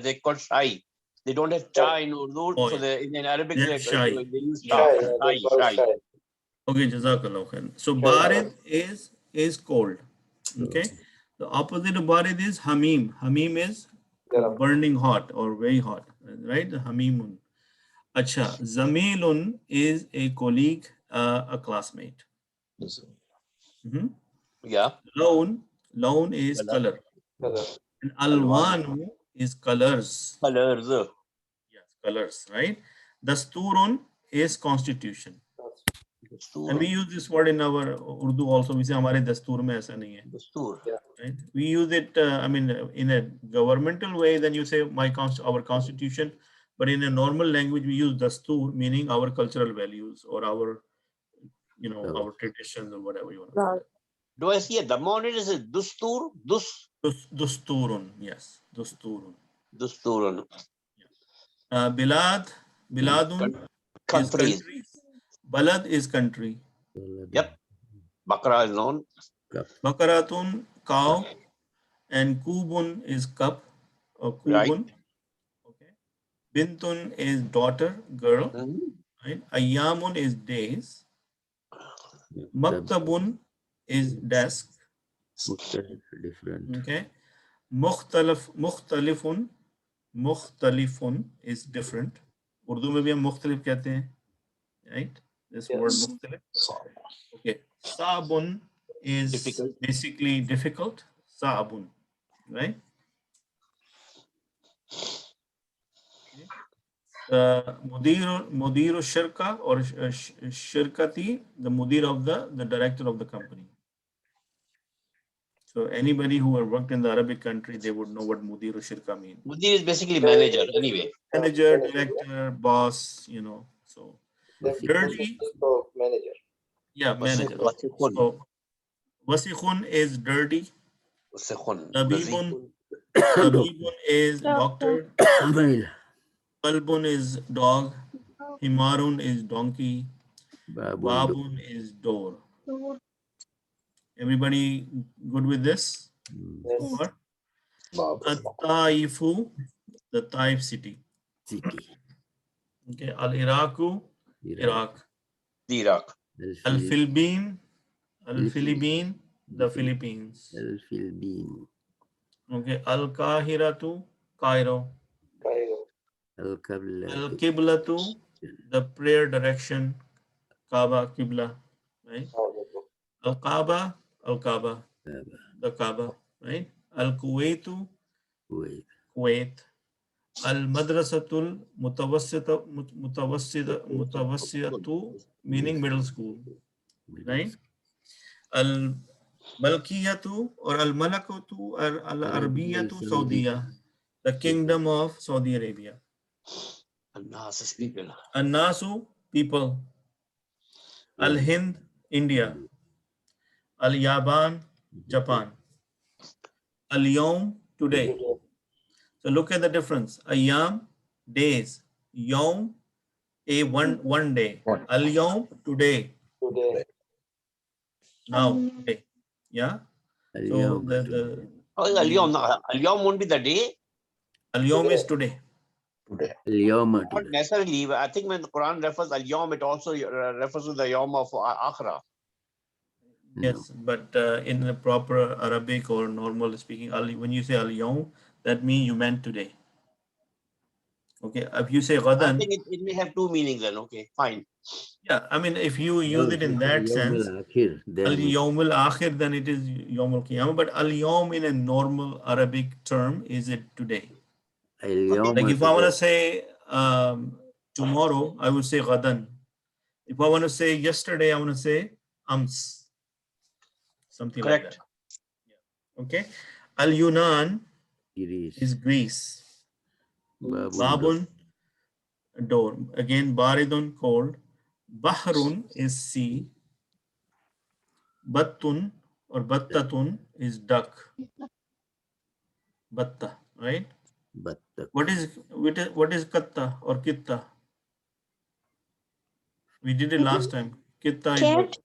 they call shai. They don't have chai in Urdu, Oh, so in Arabic yeah, they shai. use shai. Okay, jazakallah khair. So barid is cold. Okay. The opposite of barid is hamim. Hamim is burning hot or very hot, right? Hamimun. Acha, zamilun is a colleague, a classmate. Yeah. Laun is color. And alwanu is colors. Colors. Yes, colors, right? Dasturun is constitution. And we use this word in our Urdu also. We say हमारे दस्तूर में ऐसा नहीं है. Dastur. Right? We use it, I mean, in a governmental way, then you say our constitution. But in a normal language, we use dastur, meaning our cultural values or our, our traditions or whatever you want to say. Do I see a dhamma on it? Is it dustur? Dusturun, yes, dusturun. Dusturun. Biladun Country. is country. Balad is country. Yep. Bakra is known. Bakaratun, cow, and kubun is cup or kubun. Right. Okay. Bintun is daughter, girl. Right. Ayyamun is days. Maktabun is desk. Different. Okay. Mukhtalifun is different. Urdu में भी हम मुख्तलिफ कहते हैं. Right. This word mukhtalif. Okay. Sabun is basically difficult. Sabun, right? Mudiru shirka or shirkati, the mudir of the director of the company. So anybody who have worked in the Arabic country, they would know what mudiru shirka means. Mudir is basically manager anyway. Manager, director, boss, so dirty. Manager. Yeah, manager. So wasikhun is dirty. Tabibun is doctor. Kalbun is dog. Himarun is donkey. Babun is door. Everybody good with this? At-Taifu, the Taif city. Okay. Al-Iraku, Iraq. Iraq. Al-Philippine, the Philippines. Okay. Al-Kahiratu, Cairo. Al-Qiblatu, the prayer direction. Kaaba, Qibla, right? Al-Kaaba, the Kaaba, right? Al-Kuwaitu, Kuwait. Al-Madrasatul Mutawassitatu, meaning middle school, right? Al-Malkiyatu or Al-Malakatu or Al-Arbiyatu, Saudiya, the kingdom of Saudi Arabia. An-Nasu, people. Al-Hind, India. Al-Yaban, Japan. Al-Yawm, today. So look at the difference. Ayyam, days. Yawm, one day. Al-Yawm, today. Now, today. Yeah. So Al-Yawm won't be the day. Al-Yawm is today. Not necessarily. I think when the Quran refers Al-Yawm, it also refers to the Yawm of Akhirah. Yes, but in the proper Arabic or normal speaking, when you say Al-Yawm, that means you meant today. Okay, if you say Ghadan, I think it may have two meanings then. Okay, fine. Yeah, I mean, if you use it in that sense, Al-Yawm al-Akhir, then it is Yawm al-Qiyamah. But Al-Yawm in a normal Arabic term, is it today? Like if I want to say tomorrow, I would say Ghadan. If I want to say yesterday, I want to say ams, something Correct. like that. Yeah. Okay. Al-Yunan Greece. is Greece. Babun. Babun, door. Again, baridun, cold. Bahrun is sea. Battun or battatun is duck. Batta, right? Battak. What is katta or kitta? We did it last time. Kitta is what?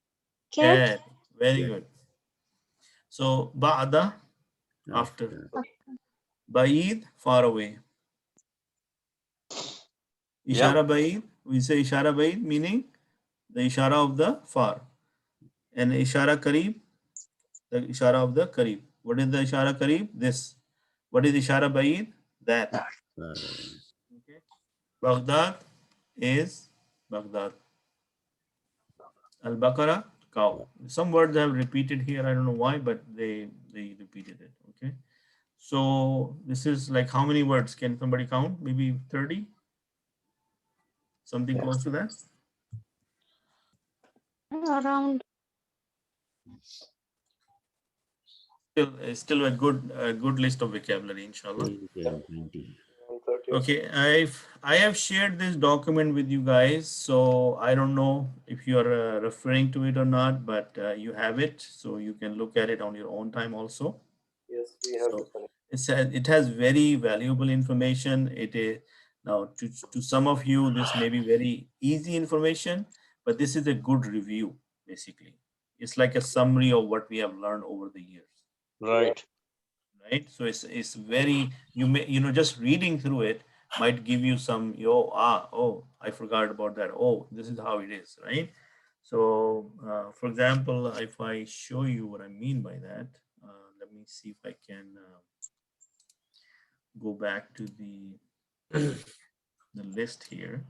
Cat. Very good. So ba'da, after. Ba'id, far away. Ishara ba'id, we say ishara ba'id, meaning the ishara of the far. And ishara kareeb, the ishara of the kareeb. What is the ishara kareeb? This. What is ishara ba'id? That. Okay. Baghdad is Baghdad. Al-Baqarah, cow. Some words I have repeated here. I don't know why, but they repeated it. Okay. So this is like how many words? Can somebody count? Maybe 30? Something close to that? Around. Still a good list of vocabulary, inshallah. 20. Okay, I have shared this document with you guys, so I don't know if you are referring to it or not, but you have it, so you can look at it on your own time also. Yes, we have So to connect. it has very valuable information. It is now to some of you this may be very easy information, but this is a good review basically. It's like a summary of what we have learned over the years. Right. Right, so it's very, you may, just reading through it might give you some I forgot about that, this is how it is, right? So for example, if I show you what I mean by that, let me see if I can go back to the list here.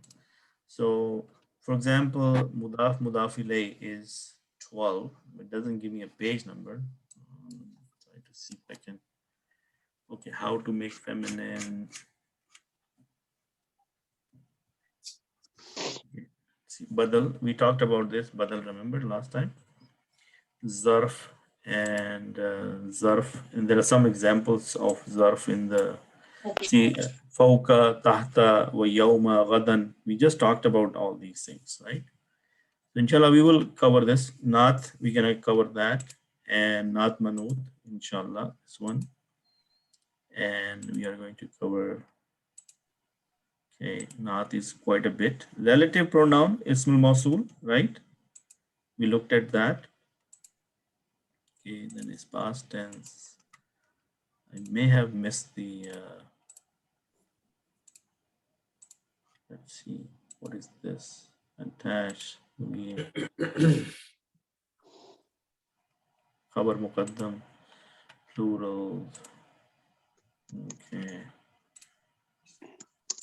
So for example, mudaf ilay is 12. It doesn't give me a page number. Try to see if I can. Okay, how to make feminine. See, badal, we talked about this, badal, remember last time? Zarf and zarf, and there are some examples of zarf in the, see, fawka, tahta, wa yawma, ghadan. We just talked about all these things, right? So inshallah, we will cover this. Naat, we're gonna cover that, and naat manut, inshallah, this one. And we are going to cover, okay, naat is quite a bit. Relative pronoun, ismul mawsul, right? We looked at that. Okay, then it's past tense. I may have missed the, let's see, what is this? Attach, khabar muqaddam, plural. Okay.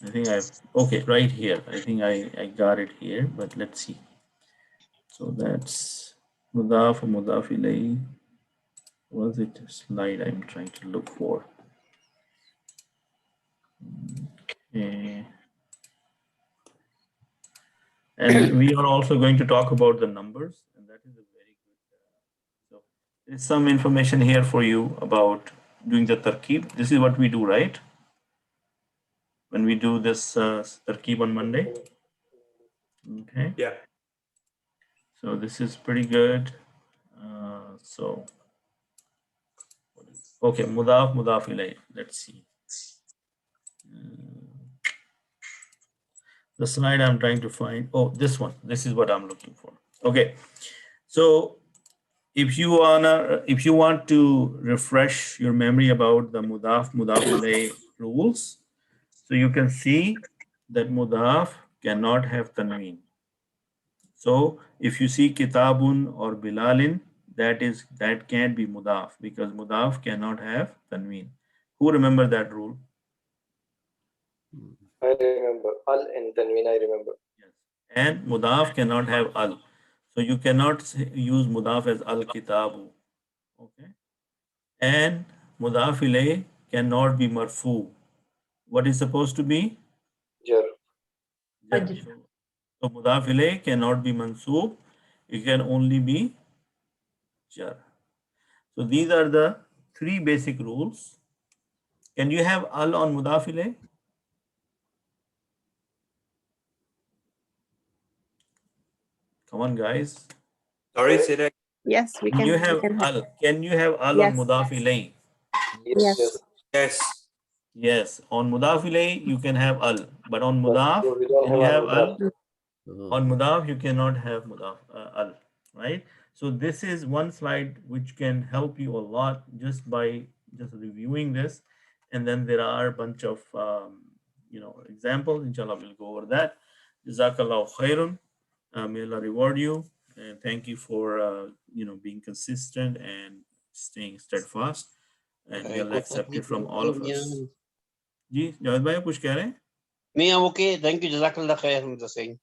I think okay, right here. I think I got it here, but let's see. So that's mudaf or mudaf ilay. Was it a slide I'm trying to look for? Okay. And we are also going to talk about the numbers, and that is a very good. So there's some information here for you about doing the tarkib. This is what we do, right? When we do this tarkib on Monday. Okay. Yeah. So this is pretty good. Okay, mudaf ilay. Let's see. The slide I'm trying to find. Oh, this one. This is what I'm looking for. Okay. So if you want to refresh your memory about the mudaf ilay rules, so you can see that mudaf cannot have tanween. So if you see kitabun or bilalin, that can't be mudaf because mudaf cannot have tanween. Who remember that rule? I remember. Al and Tanween, I remember. Yes. And mudaf cannot have al. So you cannot use mudaf as al kitabu. Okay. And mudaf ilay cannot be marfu. What is supposed to be? Jar. So mudaf ilay cannot be mansoob. It can only be jar. So these are the three basic rules. Can you have al on mudaf ilayh? Come on, guys. Sorry, say that. Yes, we Can can. you We have can have. al? Can you have al Yes. on mudaf ilayh? Yes, Yes. yes. Yes, on mudaf ilayh you can have al, but on mudaf, So we don't can you have have al? Oh, On mudaf, you cannot have mudaf al, right? So this is one slide which can help you a lot just by just reviewing this, and then there are a bunch of examples. Inshallah, we'll go over that. Jazakallah khairun. May Allah reward you, and thank you for being consistent and staying steadfast, and may Allah accept it from all of us. जी जावेद भाई कुछ कह रहे हैं? Me, I'm okay. Thank you. Jazakallah khair. I'm just saying.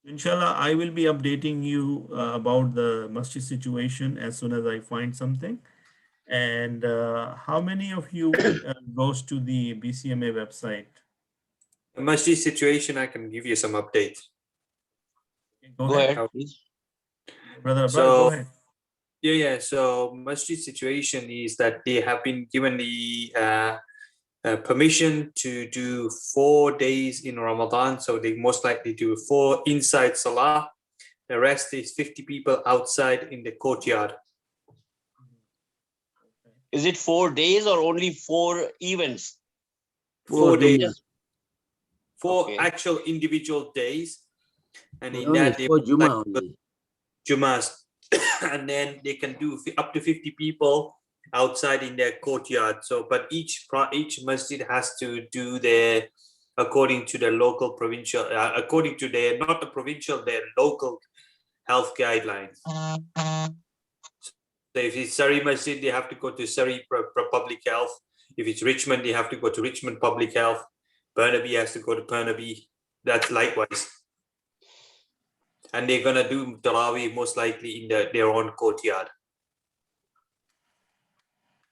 Inshallah, I will be updating you about the masjid situation as soon as I find something. And how many of you goes to the BCMA website? The masjid situation, I can give you some updates. Go ahead, please. Brother Abrar, So- go ahead. Yeah. So masjid situation is that they have been given the permission to do 4 days in Ramadan. So they most likely do 4 inside Salah. The rest is 50 people outside in the courtyard. Is it 4 days or only 4 events? 4 days. Jumu'ah. 4 Okay. actual individual days. And in Only that they for would Juma like only. Jumas. And then they can do up to 50 people outside in their courtyard. So, but each masjid has to do their according to the local provincial, according to their not the provincial, their local health guidelines. So if it's Surrey Masjid, they have to go to Surrey Public Health. If it's Richmond, they have to go to Richmond Public Health. Burnaby has to go to Burnaby. That's likewise. And they're gonna do Tarawih most likely in their own courtyard.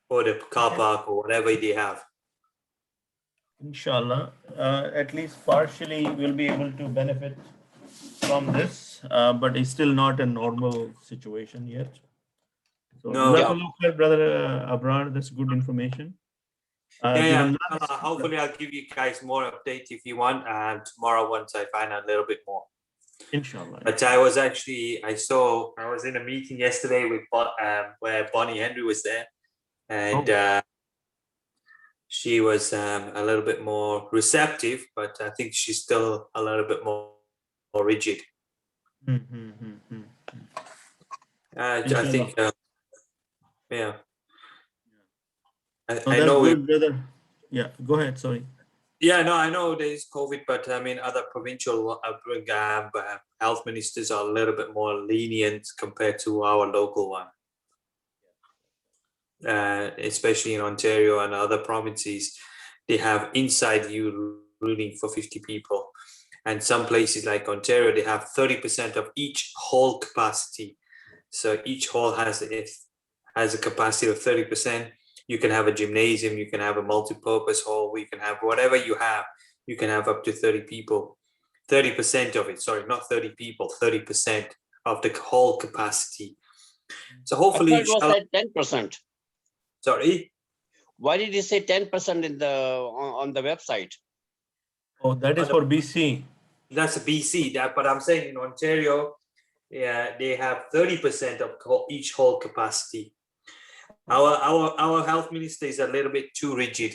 Or the car park or whatever they have. Inshallah, at least partially we'll be able to benefit from this, but it's still not a normal situation yet. So, No. Jazakallah khair, Brother Abrar, that's good information. The Ramadan- Hopefully, I'll give you guys more updates if you want tomorrow once I find out a little bit more. Inshallah. But I was in a meeting yesterday with where Bonnie Henry was there, and she was a little bit more receptive, but I think she's still a little bit more rigid. I think, yeah. I know. Good, brother. Yeah, go ahead. Sorry. Yeah, no, I know there is COVID, but I mean, other provincial health ministers are a little bit more lenient compared to our local one. Especially in Ontario and other provinces, they have inside you ruling for 50 people. And some places like Ontario, they have 30% of each hall capacity. So each hall has a capacity of 30%. You can have a gymnasium, you can have a multi-purpose hall, you can have whatever you have. You can have up to 30 people. 30% of it, sorry, not 30 people, 30% of the hall capacity. So hopefully, I thought it was at 10%. Sorry? Why did you say 10% in on the website? Oh, that is for BC. That's a BC, but I'm saying in Ontario, yeah, they have 30% of each hall capacity. Our health minister is a little bit too rigid.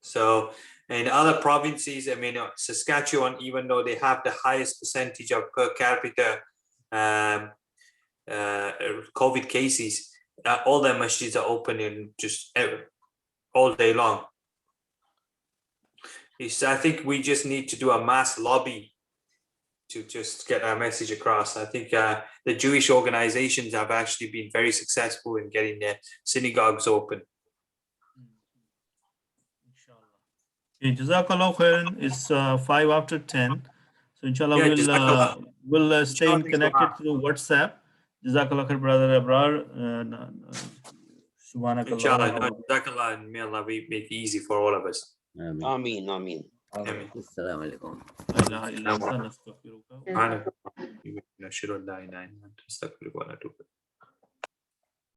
So in other provinces, I mean, Saskatchewan, even though they have the highest percentage of per capita COVID cases, all their masjids are open in just all day long. I think we just need to do a mass lobby to just get our message across. I think the Jewish organizations have actually been very successful in getting their synagogues open. Okay, Jazakallah khairan. It's 5 after 10. So inshallah, Yeah, Jazakallah. we'll stay connected through WhatsApp. Jazakallah khair, Brother Abrar. Subhanakallah. Inshallah, Jazakallah, and may Allah make it easy for all of us. Ameen, ameen. آمين. السلام عليكم. لا إله إلا أنت نستغفرك. سبحانك اللهم وبحمدك نشهد أن لا إله إلا أنت نستغفرك ونتوب إليك.